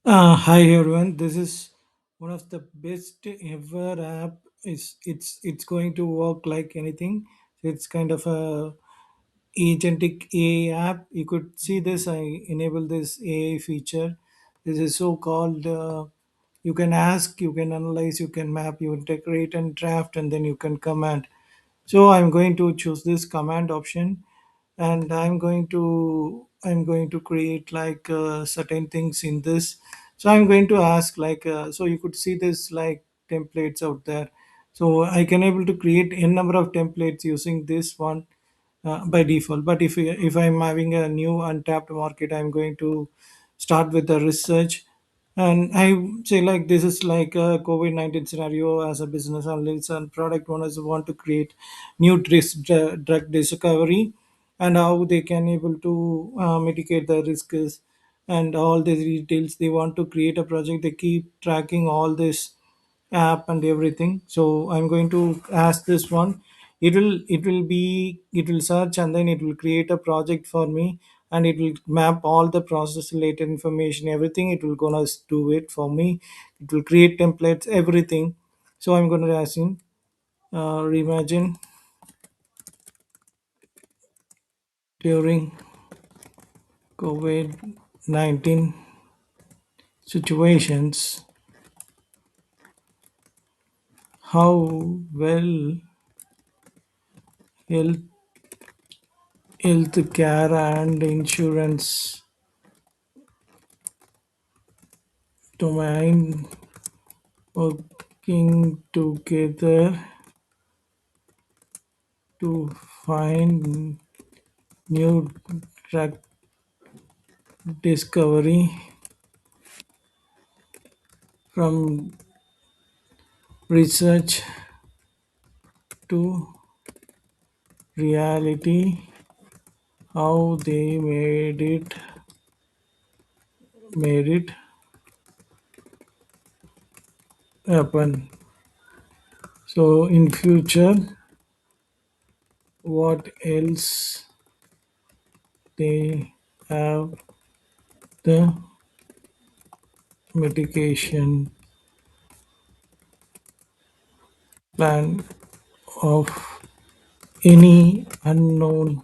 Hi everyone. This is one of the best ever app. It's going to work like anything. It's kind of a agentic AI app. You could see this. I enable this AI feature. This is so called. You can ask, you can analyze, you can map, you can create and draft, and then you can command. So I'm going to choose this command option, and I'm going to create like certain things in this. So I'm going to ask like so you could see this like templates out there. So I can able to create n number of templates using this one by default. But if I'm having a new untapped market, I'm going to start with the research, and I say like this is like a covid-19 scenario. As a business analyst and product owners want to create new drug discovery, and how they can able to mitigate the risks, and all the details. They want to create a project. They keep tracking all this app and everything. So I'm going to ask this one. It will search, and then it will create a project for me, and it will map all the process related information, everything. It will gonna do it for me. It will create templates, everything. So I'm gonna ask him, reimagine during covid-19 situations, how well health, health care and insurance domain working together to find new drug discovery, from research to reality, how they made it happen. So in future, what else they have the mitigation plan of any unknown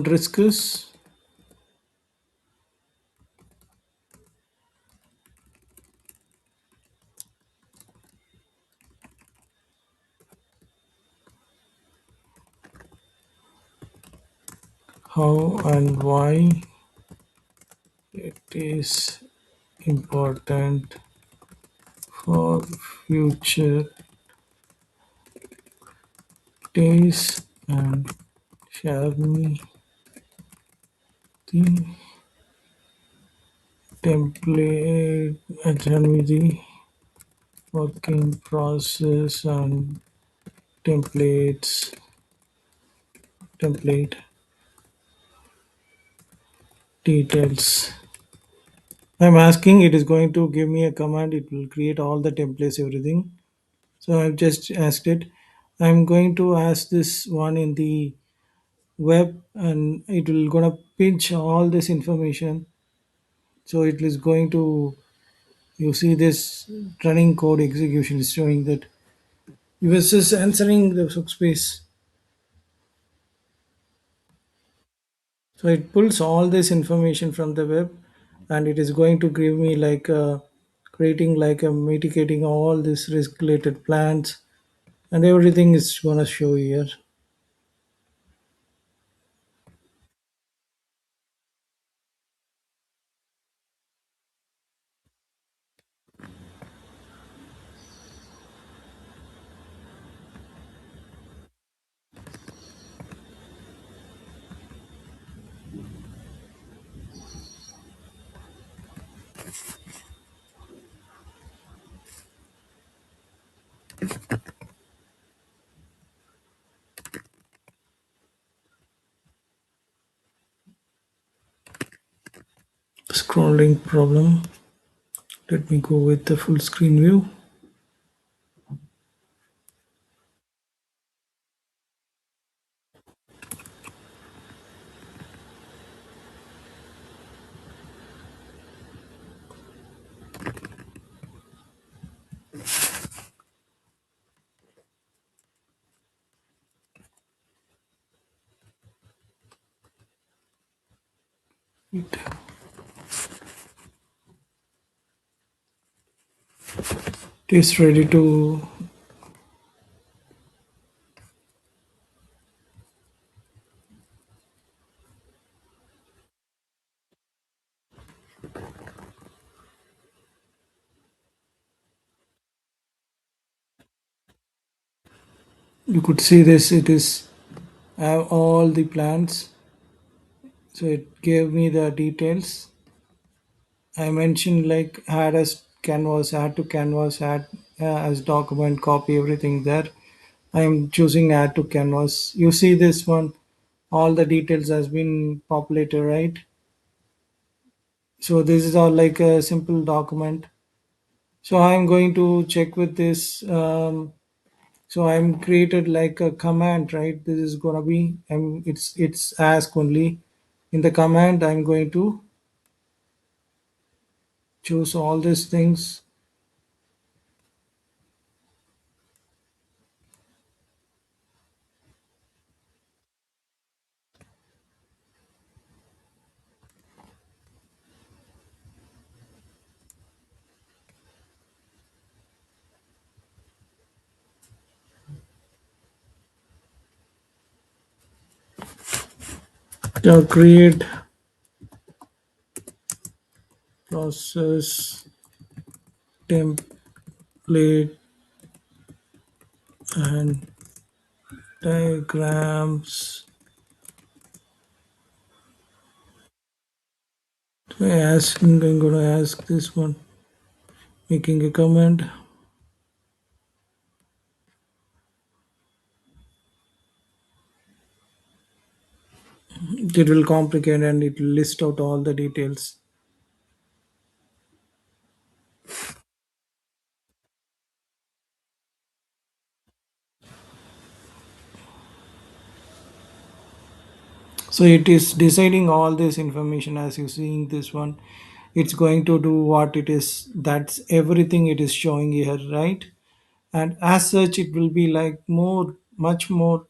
risks. How and why it is important for future days, and share me the template, share me the working process and template details. I'm asking, it is going to give me a command. It will create all the templates, everything. So I've just asked it. I'm going to ask this one in the web, and it will gonna pinch all this information. So it is going to, you see this running code execution is showing that US is answering the space. So it pulls all this information from the web, and it is going to give me like creating like a mitigating all this risk related plans, and everything is gonna show here. Scrolling problem. Let me go with the full screen view. It is ready to. You could see this. It is have all the plans. So it gave me the details. I mentioned like add as canvas, add to canvas, add as document, copy everything there. I am choosing add to canvas. You see this one, all the details has been populated, right? So this is all like a simple document. So I'm going to check with this. So I'm created like a command, right? This is gonna be, it's ask only. In the command, I'm going to choose all these things. Create process template and diagrams. I'm gonna ask this one, making a comment. It will complicate and it will list out all the details. So it is deciding all this information as you seeing this one. It's going to do what it is. That's everything it is showing here, right? And as such, it will be like more, much more.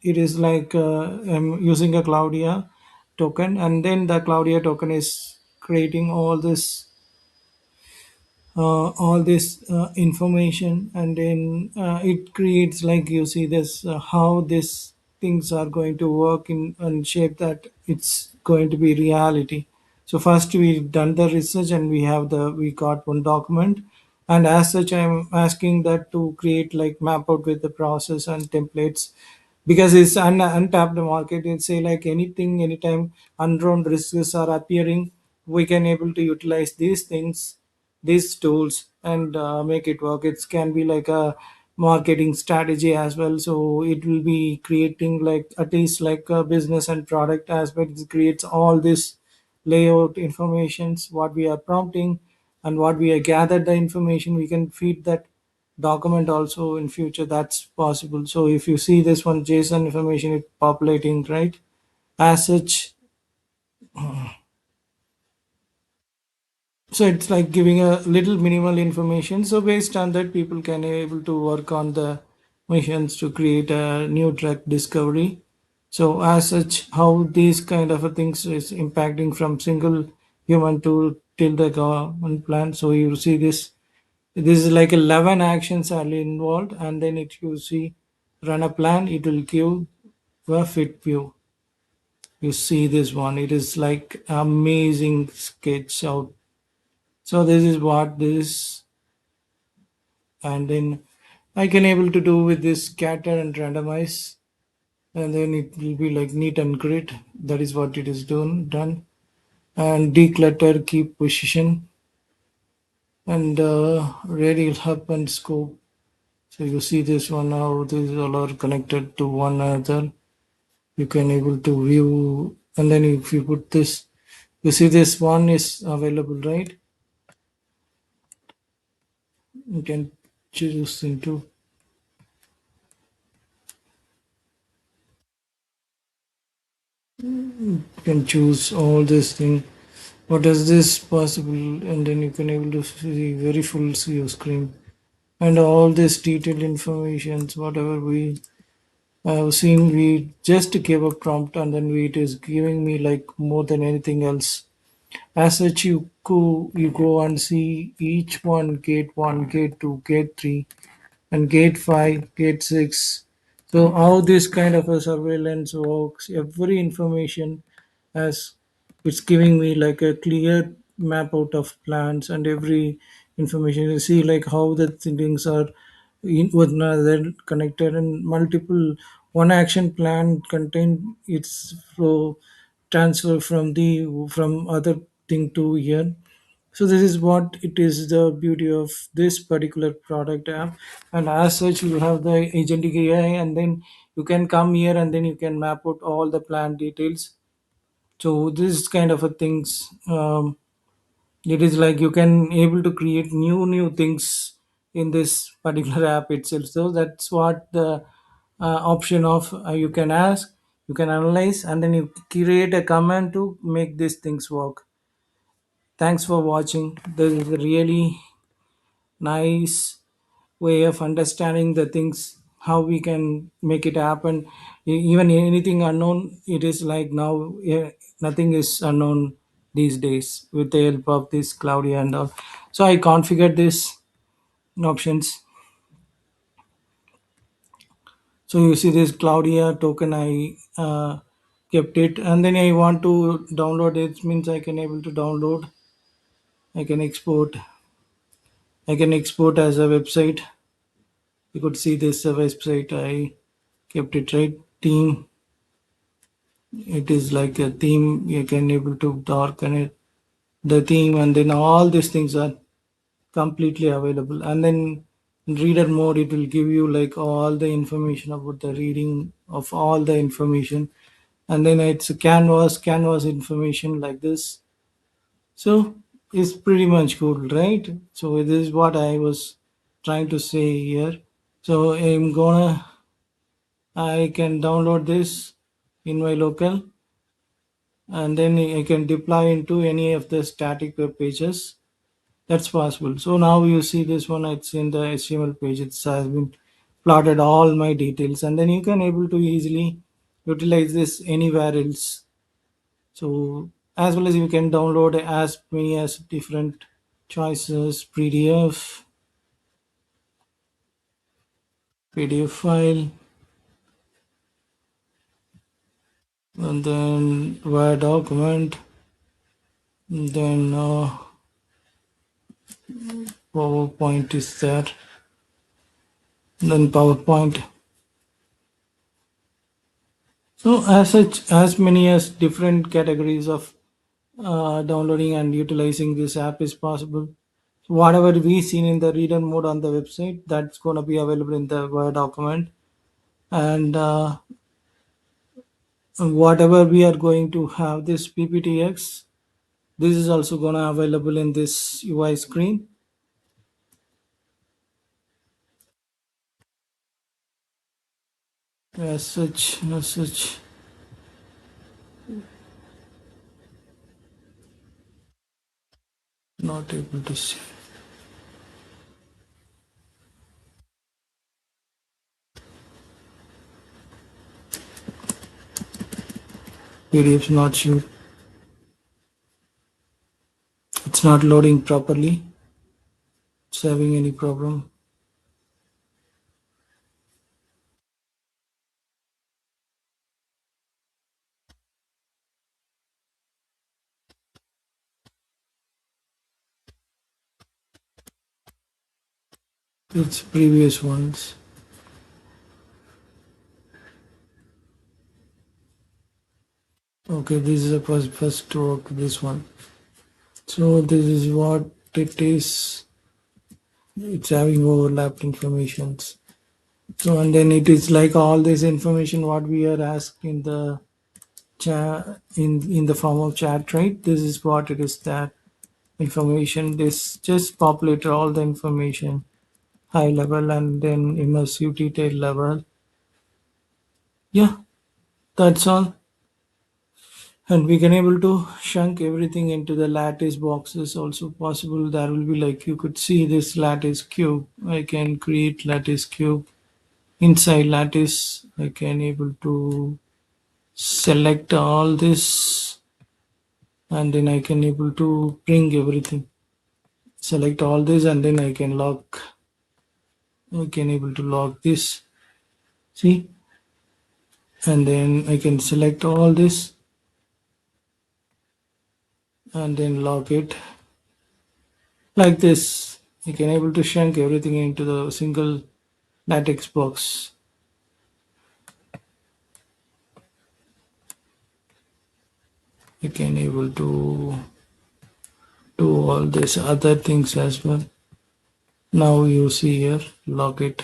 It is like I'm using a Claudia token, and then the Claudia token is creating all this information, and then it creates like you see this how these things are going to work in and shape that it's going to be reality. So first we done the research and we got one document, and as such I'm asking that to create like map out with the process and templates, because it's an untapped market. It's say like anything anytime unknown risks are appearing, we can able to utilize these things, these tools, and make it work. It can be like a marketing strategy as well, so it will be creating like at least like a business and product aspect. It creates all this layout informations what we are prompting, and what we have gathered the information we can feed that document also in future. That's possible. So if you see this one JSON information it populating, right? As such, so it's like giving a little minimal information, so based on that people can able to work on the missions to create a new drug discovery. So as such how these kind of a things is impacting from single human to till the government plan. So you see this is like 11 actions are involved, and then if you see run a plan it will give a fit view. You see this one, it is like amazing sketch out. So this is what this, and then I can able to do with this scatter and randomize, and then it will be like neat and grid. That is what it is done. And declutter, keep position, and radial hub and scope. So you see this one how these all are connected to one another. You can able to view, and then if you put this, you see this one is available, right? You can choose into, you can choose all this thing. What is this possible? And then you can able to see very full see your screen and all this detailed informations whatever we I've seen we just gave a prompt and then it is giving me like more than anything else. As such, you go and see each one, gate two, gate three, and gate five, gate six. So how this kind of a surveillance works, every information as it's giving me like a clear map out of plans and every information. You see like how the things are with another connected and multiple one action plan contain its flow transfer from other thing to here. So this is what it is the beauty of this particular product app. And as such, you have the agentic AI, and then you can come here and then you can map out all the plan details. So this is kind of a things. It is like you can able to create new things in this particular app itself. So that's what the option of you can ask, you can analyze, and then you create a command to make these things work. Thanks for watching. This is a really nice way of understanding the things how we can make it happen. Even anything unknown, it is like now, nothing is unknown these days with the help of this Claudia and all. So I configured this options. So you see this Claudia token, I kept it, and then I want to download it. Means I can able to download, I can export, I can export as a website. You could see this website I kept it, right? Team, it is like a theme. You can able to darken it, the theme, and then all these things are completely available. And then in reader mode, it will give you like all the information about the reading of all the information. And then it's a canvas information like this. So it's pretty much cool, right? So this is what I was trying to say here. So I can download this in my local, and then I can deploy into any of the static web pages. That's possible. So now you see this one, it's in the HTML page. It has been plotted all my details, and then you can able to easily utilize this anywhere else. So as well as you can download as many as different choices, PDF file, and then Word document, then PowerPoint is there, then PowerPoint. So as such, as many as different categories of downloading and utilizing this app is possible. So whatever we seen in the reader mode on the website, that's going to be available in the Word document. And whatever we are going to have this PPTX, this is also going to available in this UI screen. As such, not able to see. PDF's not sure. It's not loading properly. It's having any problem. It's previous ones. Okay, this is the first to work, this one. So this is what it is. It's having overlapped informations. So and then it is like all this information what we are asked in the chat, in the form of chat, right? This is what it is, that information. This just populate all the information, high level and then immersive detail level. Yeah, that's all. And we can able to shrink everything into the lattice boxes also possible. There will be like, you could see this lattice cube. I can create lattice cube. inside lattice I can able to select all this, and then I can able to bring everything, select all this, and then I can able to lock this, see, and then I can select all this and then lock it like this. I can able to shrink everything into the single latex box. I can able to do all these other things as well. Now you see here, lock it.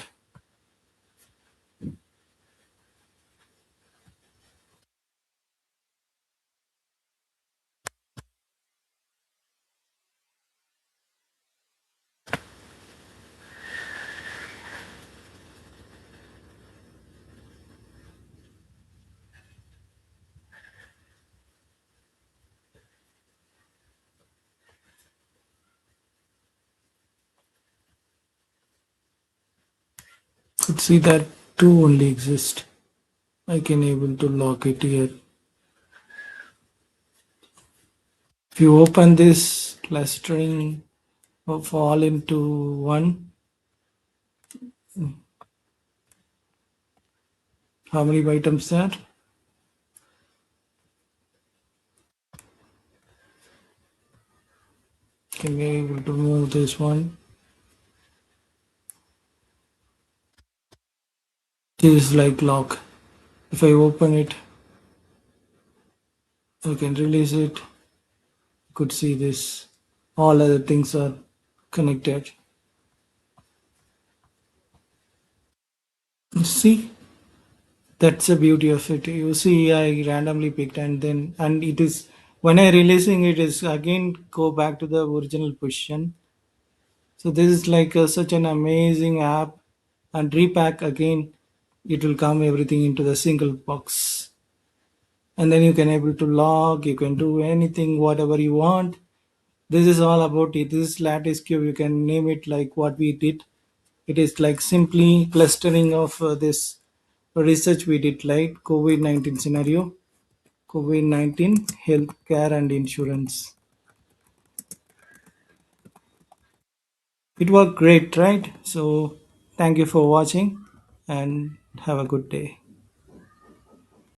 Could see that two only exist. I can able to lock it here. If you open this clustering of all into one, how many items there? Can be able to move this one. This is like lock. If I open it, I can release it. You could see this. All other things are connected. See, that's the beauty of it. You see, I randomly picked, and then and it is when I releasing it is again go back to the original position. So this is like such an amazing app, and repack again. It will come everything into the single box, and then you can able to log. You can do anything, whatever you want. This is all about it. This is lattice cube. You can name it like what we did. It is like simply clustering of this research we did, like COVID-19 scenario, COVID-19 healthcare and insurance. It worked great, right? So thank you for watching and have a good day.